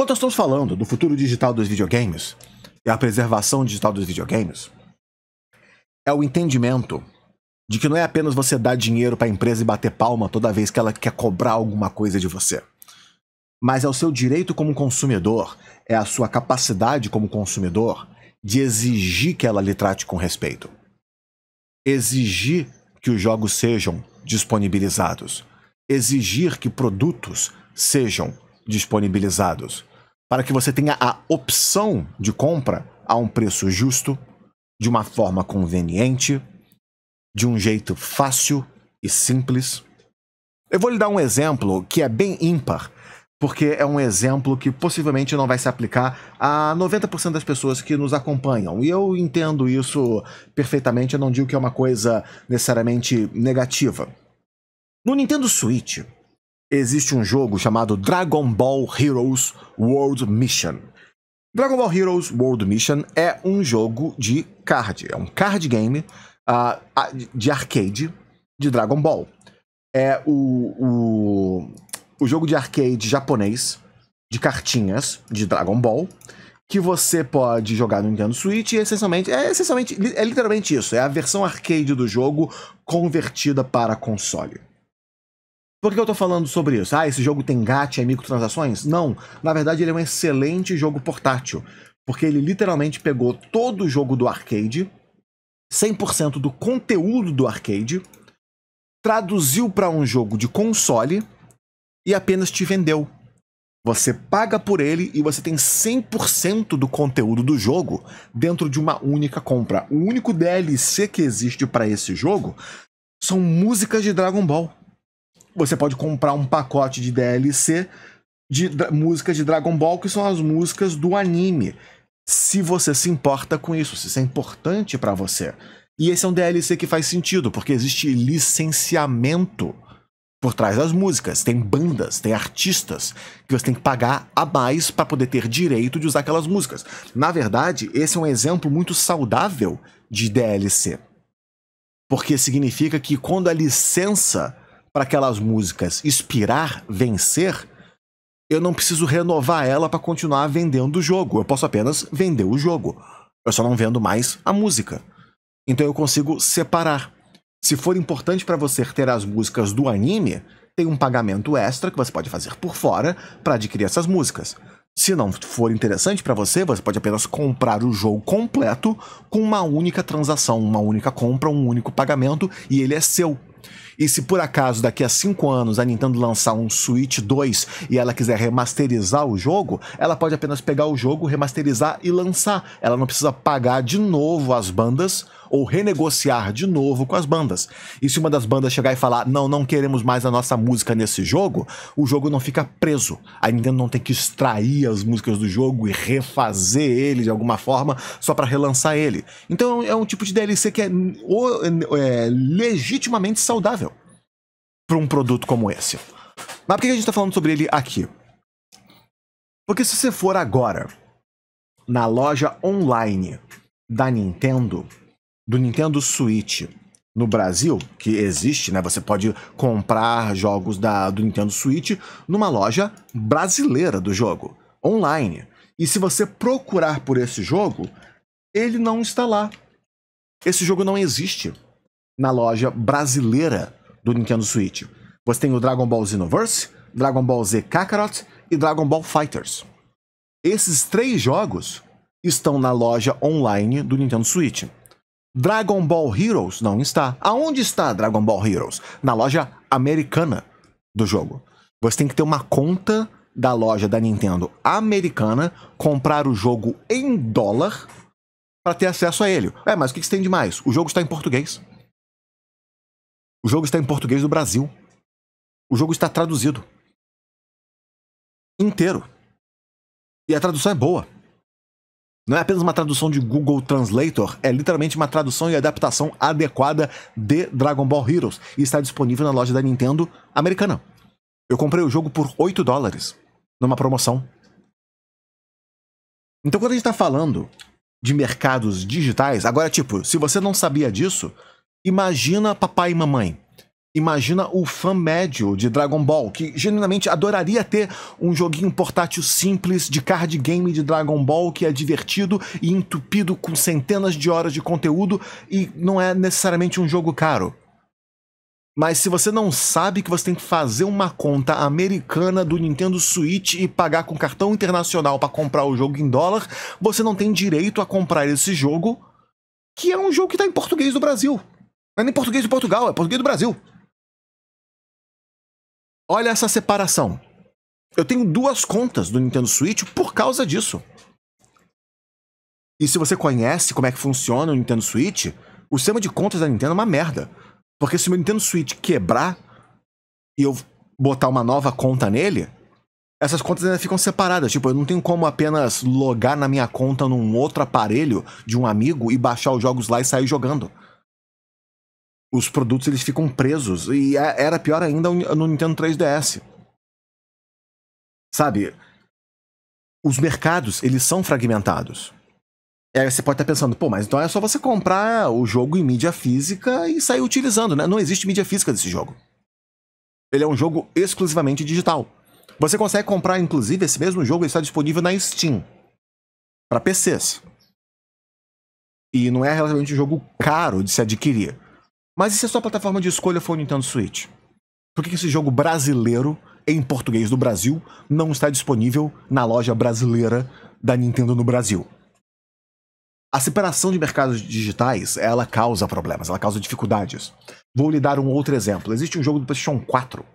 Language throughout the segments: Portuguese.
Quando nós estamos falando do futuro digital dos videogames e a preservação digital dos videogames, é o entendimento de que não é apenas você dar dinheiro para a empresa e bater palma toda vez que ela quer cobrar alguma coisa de você, mas é o seu direito como consumidor, é a sua capacidade como consumidor de exigir que ela lhe trate com respeito. Exigir que os jogos sejam disponibilizados. Exigir que produtos sejam disponibilizados. Para que você tenha a opção de compra a um preço justo, de uma forma conveniente, de um jeito fácil e simples. Eu vou lhe dar um exemplo que é bem ímpar, porque é um exemplo que possivelmente não vai se aplicar a 90% das pessoas que nos acompanham. E eu entendo isso perfeitamente, eu não digo que é uma coisa necessariamente negativa. No Nintendo Switch, existe um jogo chamado Dragon Ball Heroes World Mission. Dragon Ball Heroes World Mission é um jogo de card, é um card game de arcade de Dragon Ball. É o jogo de arcade japonês de cartinhas de Dragon Ball que você pode jogar no Nintendo Switch e é literalmente isso, é a versão arcade do jogo convertida para console. Por que eu tô falando sobre isso? Esse jogo tem gacha e microtransações? Não, na verdade ele é um excelente jogo portátil, porque ele literalmente pegou todo o jogo do arcade, 100% do conteúdo do arcade, traduziu para um jogo de console e apenas te vendeu. Você paga por ele e você tem 100% do conteúdo do jogo dentro de uma única compra. O único DLC que existe para esse jogo são músicas de Dragon Ball. Você pode comprar um pacote de DLC de músicas de Dragon Ball, que são as músicas do anime. Se você se importa com isso, se isso é importante para você. E esse é um DLC que faz sentido, porque existe licenciamento por trás das músicas. Tem bandas, tem artistas que você tem que pagar a mais para poder ter direito de usar aquelas músicas. Na verdade, esse é um exemplo muito saudável de DLC. Porque significa que quando a licença para aquelas músicas expirar, vencer, eu não preciso renovar ela para continuar vendendo o jogo. Eu posso apenas vender o jogo. Eu só não vendo mais a música. Então eu consigo separar. Se for importante para você ter as músicas do anime, tem um pagamento extra que você pode fazer por fora para adquirir essas músicas. Se não for interessante para você, você pode apenas comprar o jogo completo com uma única transação, uma única compra, um único pagamento e ele é seu. E se por acaso daqui a 5 anos a Nintendo lançar um Switch 2 e ela quiser remasterizar o jogo, ela pode apenas pegar o jogo, remasterizar e lançar. Ela não precisa pagar de novo as bandas ou renegociar de novo com as bandas. E se uma das bandas chegar e falar, não queremos mais a nossa música nesse jogo, o jogo não fica preso. A Nintendo não tem que extrair as músicas do jogo e refazer ele de alguma forma só para relançar ele. Então é um tipo de DLC que é legitimamente saudável para um produto como esse. Mas por que a gente está falando sobre ele aqui? Porque se você for agora na loja online da Nintendo, do Nintendo Switch no Brasil, que existe, né? Você pode comprar jogos do Nintendo Switch numa loja brasileira do jogo, online. E se você procurar por esse jogo, ele não está lá. Esse jogo não existe na loja brasileira do Nintendo Switch. Você tem o Dragon Ball Xenoverse, Dragon Ball Z Kakarot e Dragon Ball FighterZ. Esses 3 jogos estão na loja online do Nintendo Switch. Dragon Ball Heroes não está. Aonde está Dragon Ball Heroes? Na loja americana do jogo. Você tem que ter uma conta da loja da Nintendo americana, comprar o jogo em dólar para ter acesso a ele. Mas o que você tem de mais? O jogo está em português. O jogo está em português do Brasil. O jogo está traduzido. Inteiro. E a tradução é boa. Não é apenas uma tradução de Google Translator, é literalmente uma tradução e adaptação adequada de Dragon Ball Heroes. E está disponível na loja da Nintendo americana. Eu comprei o jogo por $8 numa promoção. Então quando a gente está falando de mercados digitais, agora se você não sabia disso, imagina papai e mamãe. Imagina o fã médio de Dragon Ball, que genuinamente adoraria ter um joguinho portátil simples de card game de Dragon Ball que é divertido e entupido com centenas de horas de conteúdo e não é necessariamente um jogo caro. Mas se você não sabe que você tem que fazer uma conta americana do Nintendo Switch e pagar com cartão internacional para comprar o jogo em dólar, você não tem direito a comprar esse jogo, que é um jogo que está em português do Brasil. Não é nem português de Portugal, é português do Brasil. Olha essa separação. Eu tenho 2 contas do Nintendo Switch por causa disso. E se você conhece como é que funciona o Nintendo Switch, o sistema de contas da Nintendo é uma merda. Porque se o meu Nintendo Switch quebrar e eu botar uma nova conta nele, essas contas ainda ficam separadas. Tipo, eu não tenho como apenas logar na minha conta num outro aparelho de um amigo e baixar os jogos lá e sair jogando. Os produtos eles ficam presos. E era pior ainda no Nintendo 3DS. Sabe? Os mercados, eles são fragmentados. E aí você pode estar pensando, pô, mas então é só você comprar o jogo em mídia física e sair utilizando, né? Não existe mídia física desse jogo. Ele é um jogo exclusivamente digital. Você consegue comprar, inclusive, esse mesmo jogo, ele está disponível na Steam. Para PCs. E não é relativamente um jogo caro de se adquirir. Mas e se a sua plataforma de escolha for o Nintendo Switch? Por que esse jogo brasileiro, em português do Brasil, não está disponível na loja brasileira da Nintendo no Brasil? A separação de mercados digitais, ela causa problemas, ela causa dificuldades. Vou lhe dar um outro exemplo. Existe um jogo do PlayStation 4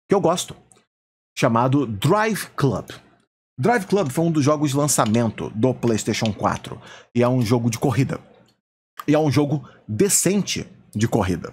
que eu gosto, chamado Drive Club. Drive Club foi um dos jogos de lançamento do PlayStation 4 e é um jogo de corrida. E é um jogo decente de corrida.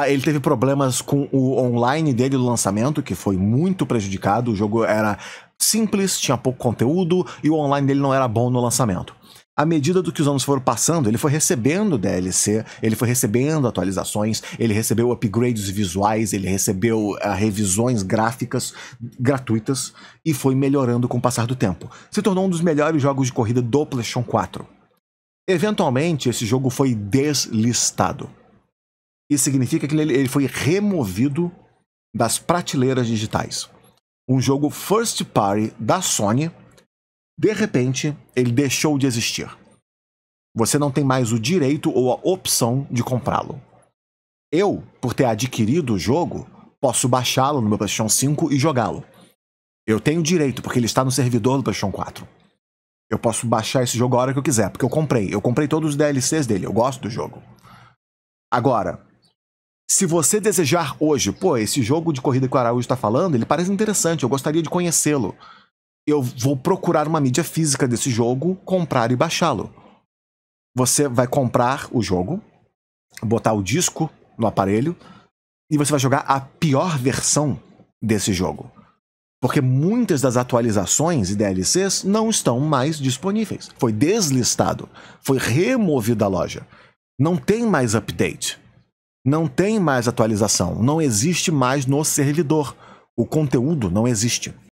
Ele teve problemas com o online dele do lançamento, que foi muito prejudicado. O jogo era simples, tinha pouco conteúdo e o online dele não era bom no lançamento. À medida do que os anos foram passando, ele foi recebendo DLC, ele foi recebendo atualizações, ele recebeu upgrades visuais, ele recebeu revisões gráficas gratuitas e foi melhorando com o passar do tempo. Se tornou um dos melhores jogos de corrida do PlayStation 4. Eventualmente, esse jogo foi deslistado. Isso significa que ele foi removido das prateleiras digitais. Um jogo first party da Sony, de repente, ele deixou de existir. Você não tem mais o direito ou a opção de comprá-lo. Eu, por ter adquirido o jogo, posso baixá-lo no meu PlayStation 5 e jogá-lo. Eu tenho direito, porque ele está no servidor do PlayStation 4. Eu posso baixar esse jogo a hora que eu quiser, porque eu comprei. Eu comprei todos os DLCs dele, eu gosto do jogo. Agora, se você desejar hoje, pô, esse jogo de corrida que o Araújo está falando, ele parece interessante, eu gostaria de conhecê-lo. Eu vou procurar uma mídia física desse jogo, comprar e baixá-lo. Você vai comprar o jogo, botar o disco no aparelho, e você vai jogar a pior versão desse jogo. Porque muitas das atualizações e DLCs não estão mais disponíveis. Foi deslistado, foi removido da loja. Não tem mais update. Não tem mais atualização. Não existe mais no servidor. O conteúdo não existe.